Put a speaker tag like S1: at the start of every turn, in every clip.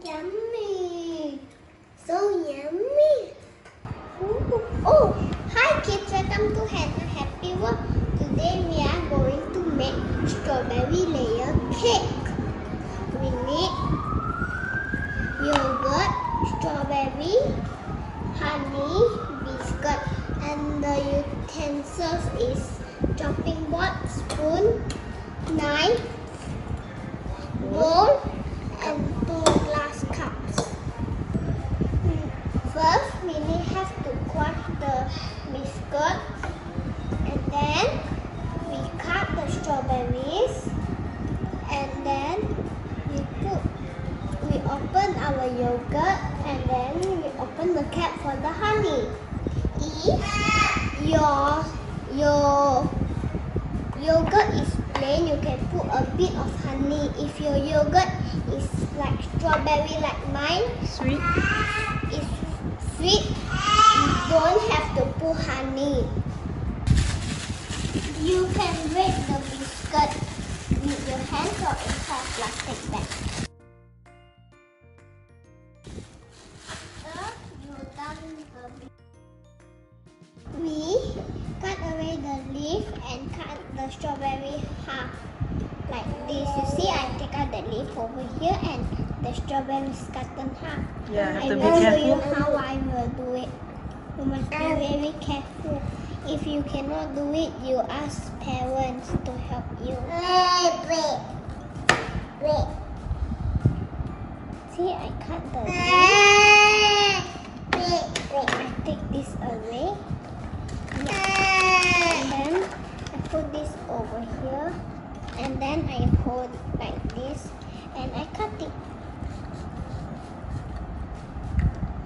S1: Yummy! So yummy! Ooh. Oh, hi kids! Welcome to Hannah Happy World. Today we are going to make strawberry layer cake. We need yogurt, strawberry, honey, biscuit, and the utensils is chopping board, spoon, knife, bowl, and 2 glass cups. First, we have to crush the biscuit, and then we cut the strawberries, and then we open our yogurt, and then we open the cap for the honey. If your yogurt is plain, you can put a bit of honey. If your yogurt is like strawberry like mine,
S2: Sweet.
S1: it's sweet, you don't have to put honey. You can break the biscuit with your hands or inside a plastic bag. We cut away the leaf and cut the strawberry half like this. You see, I take out the leaf over here and the strawberry is cut in half.
S2: Yeah, have
S1: I
S2: to be
S1: will show you
S2: careful.
S1: how I will do it. You must be very careful. If you cannot do it, you ask parents to help you. Wait. See, I cut the leaf. I take this away. And then I put this over here. And then I hold like this. And I cut it.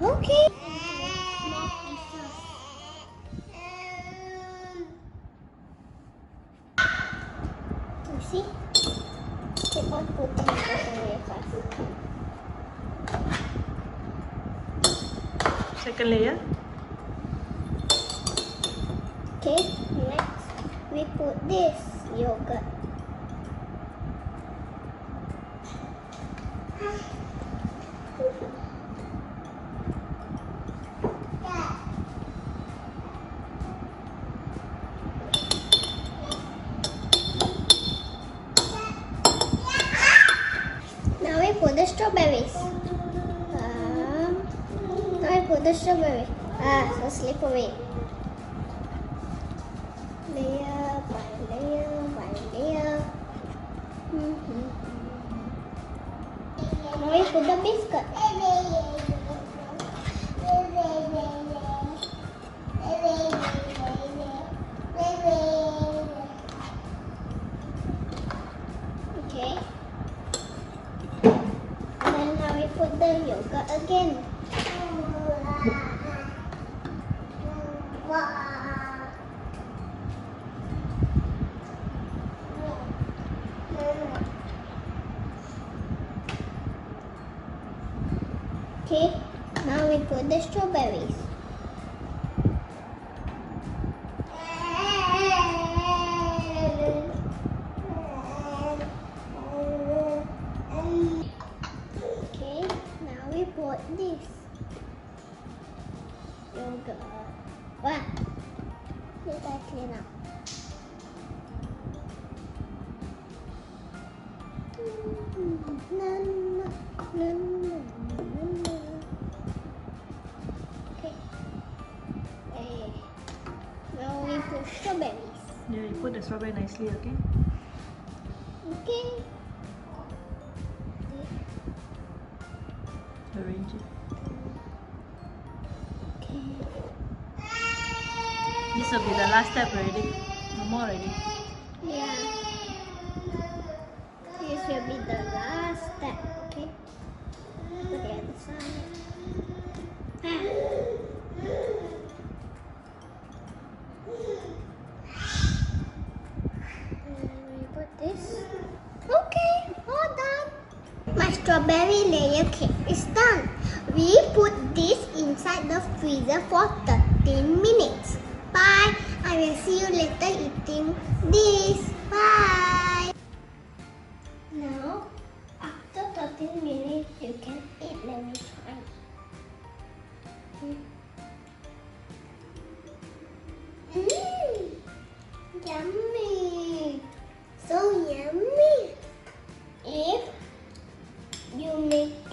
S1: Okay. More pieces. You see? Keep on putting it away first.
S2: Second layer.
S1: Okay, next we put this yogurt. Now we put the strawberries. Now we put the strawberry. So slippery. Layer by layer by layer. Now we put the biscuit. Okay. And then now we put the yogurt again. Okay, now we put the strawberries. Okay, now we put this yogurt. Wow, let I clean up. Now we put strawberries.
S2: Yeah, you put the strawberry nicely, okay?
S1: Okay.
S2: Arrange it.
S1: Okay.
S2: This will be the last step already. No more already.
S1: Yeah. This will be the last step. Okay. Put the other side. Okay, all done. My strawberry layer cake is done. We put this inside the freezer for 13 minutes. Bye. I will see you later eating this. Bye. Now, after 13 minutes, you can eat.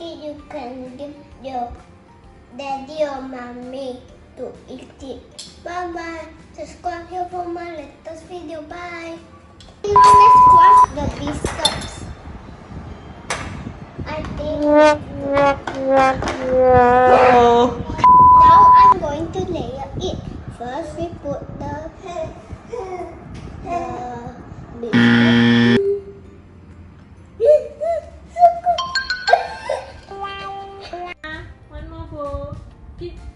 S1: it, you can give your daddy or mommy to eat it. Bye bye. Subscribe here for my latest video. Bye. Now let's crush the biscuits. I think. Now I'm going to layer it. First we put the biscuit.
S2: One more for kids.